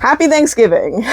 Happy Thanksgiving!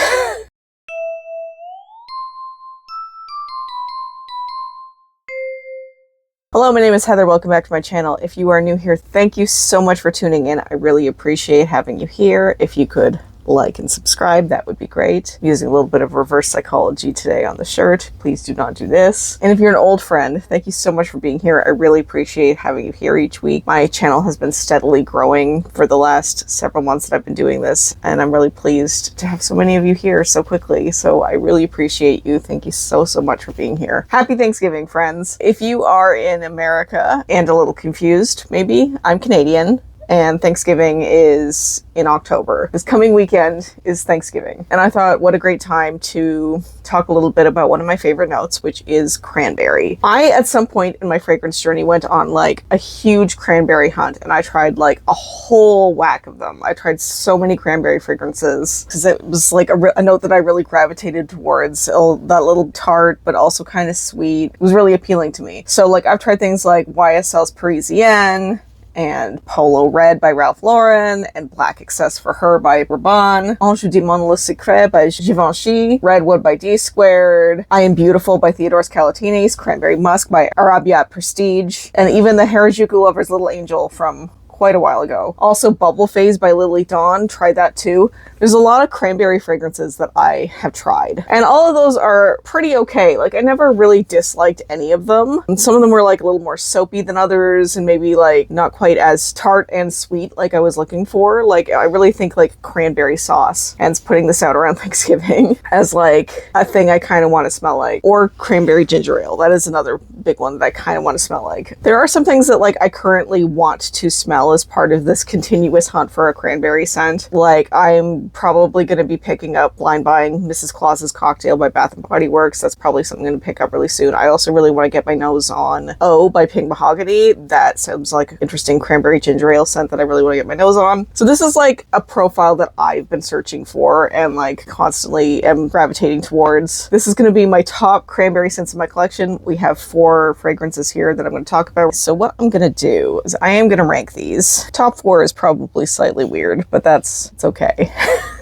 Hello, my name is Heather. Welcome back to my channel. If you are new here, thank you so much for tuning in. I really appreciate having you here. If you could like and subscribe, that would be great. I'm using a little bit of reverse psychology today on the shirt. Please do not do this. And if you're an old friend, thank you so much for being here. I really appreciate having you here each week. My channel has been steadily growing for the last several months that I've been doing this, and I'm really pleased to have so many of you here so quickly. So I really appreciate you. Thank you so much for being here. Happy Thanksgiving, friends. If you are in America and a little confused, maybe, I'm Canadian, and Thanksgiving is in October. This coming weekend is Thanksgiving. And I thought, what a great time to talk a little bit about one of my favorite notes, which is cranberry. I, at some point in my fragrance journey, went on like a huge cranberry hunt, and I tried like a whole whack of them. I tried so many cranberry fragrances because it was like a note that I really gravitated towards. That little tart, but also kind of sweet. It was really appealing to me. So like I've tried things like YSL's Parisienne, and Polo Red by Ralph Lauren, and Black Excess for Her by Gabbana, Ange du Monde Le Secret by Givenchy, Redwood by D Squared, I Am Beautiful by Theodore Scalatinis, Cranberry Musk by Arabiat Prestige, and even the Harajuku Lover's Little Angel from quite a while ago. Also Bubble Phase by Lily Dawn, tried that too. There's a lot of cranberry fragrances that I have tried, and all of those are pretty okay. Like I never really disliked any of them. And some of them were like a little more soapy than others, and maybe like not quite as tart and sweet like I was looking for. Like I really think like cranberry sauce, hence putting this out around Thanksgiving, as like a thing I kind of want to smell like. Or cranberry ginger ale. That is another big one that I kind of want to smell like. There are some things that like I currently want to smell as part of this continuous hunt for a cranberry scent. Like I'm probably going to be picking up blind buying Mrs. Claus's Cocktail by Bath & Body Works. That's probably something I'm going to pick up really soon. I also really want to get my nose on Oh by Pink Mahogany. That sounds like an interesting cranberry ginger ale scent that I really want to get my nose on. So this is like a profile that I've been searching for and like constantly am gravitating towards. This is going to be my top cranberry scents in my collection. We have 4 fragrances here that I'm going to talk about. So what I'm going to do is I am going to rank these. Top 4 is probably slightly weird, but it's okay.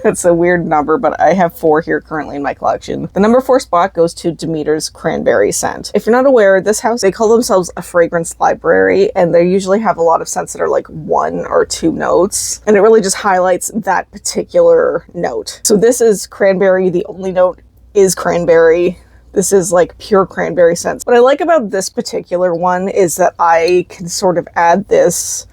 It's a weird number, but I have 4 here currently in my collection. The number 4 spot goes to Demeter's Cranberry Scent. If you're not aware, this house, they call themselves a fragrance library, and they usually have a lot of scents that are like 1 or 2 notes, and it really just highlights that particular note. So this is cranberry. The only note is cranberry. This is like pure cranberry scents. What I like about this particular one is that I can sort of add this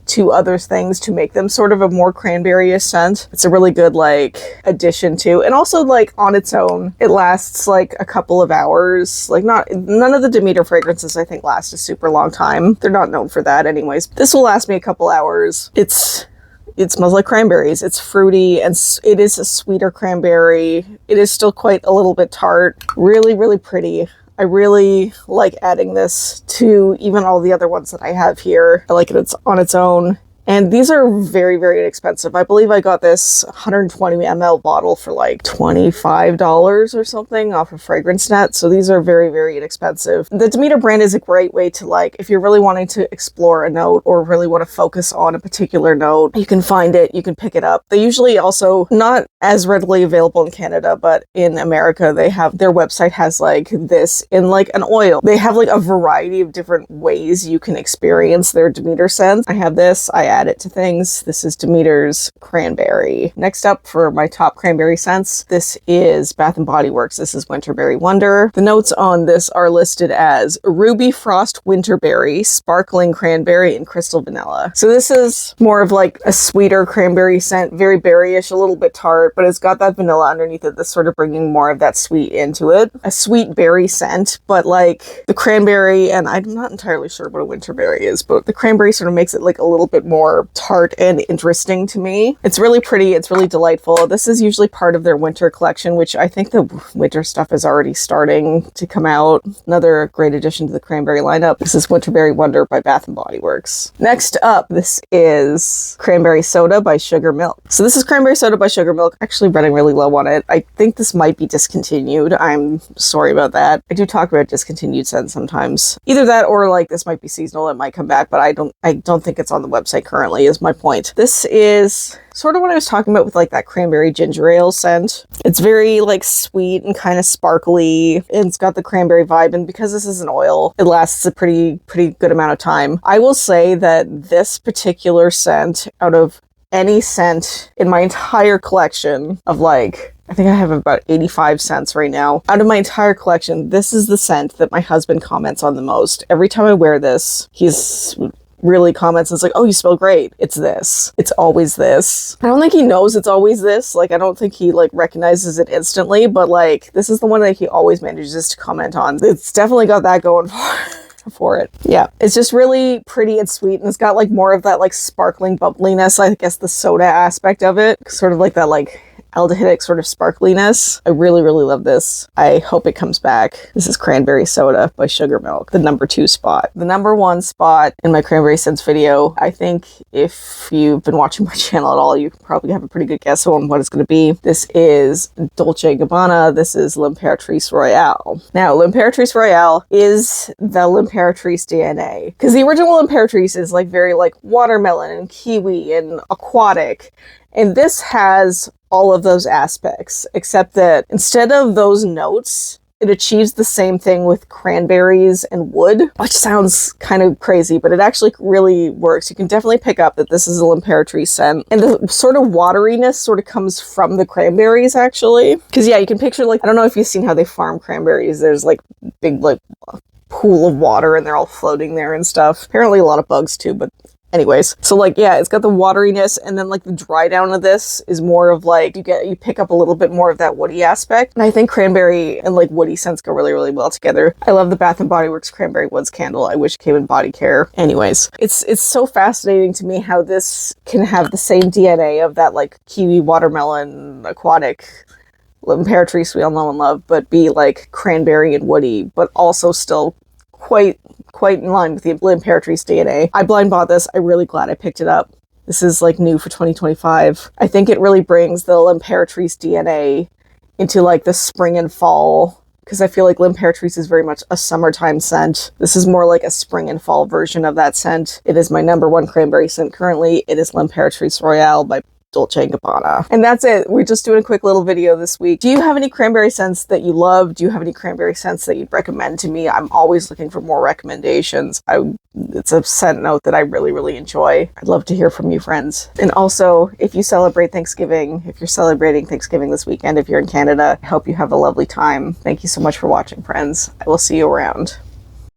to other things to make them sort of a more cranberry-ish scent. It's a really good like addition to, and also like on its own, it lasts like a couple of hours. Like none of the Demeter fragrances I think last a super long time. They're not known for that anyways. This will last me a couple hours. It smells like cranberries. It's fruity, and it is a sweeter cranberry. It is still quite a little bit tart. Really, really pretty. I really like adding this to even all the other ones that I have here. I like it on its own. And these are very, very inexpensive. I believe I got this 120 ml bottle for like $25 or something off of FragranceNet. So these are very, very inexpensive. The Demeter brand is a great way to like, if you're really wanting to explore a note or really want to focus on a particular note, you can find it, you can pick it up. They usually also, not as readily available in Canada, but in America, they have, their website has like this in like an oil. They have like a variety of different ways you can experience their Demeter scents. I have this, I add it to things. This is Demeter's Cranberry. Next up for my top cranberry scents, this is Bath & Body Works. This is Winterberry Wonder. The notes on this are listed as Ruby Frost Winterberry, Sparkling Cranberry, and Crystal Vanilla. So this is more of like a sweeter cranberry scent, very berryish, a little bit tart, but it's got that vanilla underneath it that's sort of bringing more of that sweet into it. A sweet berry scent, but like the cranberry, and I'm not entirely sure what a winterberry is, but the cranberry sort of makes it like a little bit more tart and interesting to me. It's really pretty. It's really delightful. This is usually part of their winter collection, which I think the winter stuff is already starting to come out. Another great addition to the cranberry lineup. This is Winterberry Wonder by Bath & Body Works. Next up, this is Cranberry Soda by Sugar Milk. So this is Cranberry Soda by Sugar Milk. Actually running really low on it. I think this might be discontinued. I'm sorry about that. I do talk about discontinued scents sometimes. Either that or like this might be seasonal. It might come back, but I don't think it's on the website currently. currently is my point. This is sort of what I was talking about with like that cranberry ginger ale scent. It's very like sweet and kind of sparkly, and it's got the cranberry vibe, and because this is an oil, it lasts a pretty good amount of time. I will say that this particular scent, out of any scent in my entire collection of like, I think I have about 85 scents right now. Out of my entire collection, this is the scent that my husband comments on the most. Every time I wear this, he's really comments and it's like, oh, you smell great. It's this. It's always this. I don't think he knows it's always this. Like, I don't think he like recognizes it instantly, but like, this is the one that he always manages to comment on. It's definitely got that going for it. Yeah, it's just really pretty and sweet, and it's got like more of that like sparkling bubbliness, I guess the soda aspect of it, sort of like that like aldehydic sort of sparkliness. I really love this. I hope it comes back. This is Cranberry Soda by Sugar Milk, the number 2 spot. The number 1 spot in my Cranberry Scents video, I think if you've been watching my channel at all, you probably have a pretty good guess on what it's going to be. This is Dolce Gabbana. This is L'Imperatrice Royale. Now, L'Imperatrice Royale is the L'Imperatrice DNA, because the original L'Imperatrice is like very like watermelon and kiwi and aquatic. And this has all of those aspects, except that instead of those notes, it achieves the same thing with cranberries and wood, which sounds kind of crazy, but it actually really works. You can definitely pick up that this is a L'Imperatrice scent. And the sort of wateriness sort of comes from the cranberries, actually. Because yeah, you can picture like, I don't know if you've seen how they farm cranberries. There's like big like pool of water and they're all floating there and stuff. Apparently a lot of bugs too, but anyways, so like, yeah, it's got the wateriness, and then like the dry down of this is more of like, you pick up a little bit more of that woody aspect. And I think cranberry and like woody scents go really well together. I love the Bath & Body Works Cranberry Woods candle. I wish it came in body care. Anyways, it's so fascinating to me how this can have the same DNA of that like kiwi, watermelon, aquatic L'Imperatrice we all know and love, but be like cranberry and woody, but also still quite in line with the L'Imperatrice DNA. I blind bought this. I'm really glad I picked it up. This is like new for 2025. I think it really brings the L'Imperatrice DNA into like the spring and fall, because I feel like L'Imperatrice is very much a summertime scent. This is more like a spring and fall version of that scent. It is my number 1 cranberry scent currently. It is L'Imperatrice Royale by Dolce & Gabbana. And that's it. We're just doing a quick little video this week. Do you have any cranberry scents that you love? Do you have any cranberry scents that you'd recommend to me? I'm always looking for more recommendations. It's a scent note that I really enjoy. I'd love to hear from you, friends. And also, if you celebrate Thanksgiving, if you're celebrating Thanksgiving this weekend, if you're in Canada, I hope you have a lovely time. Thank you so much for watching, friends. I will see you around.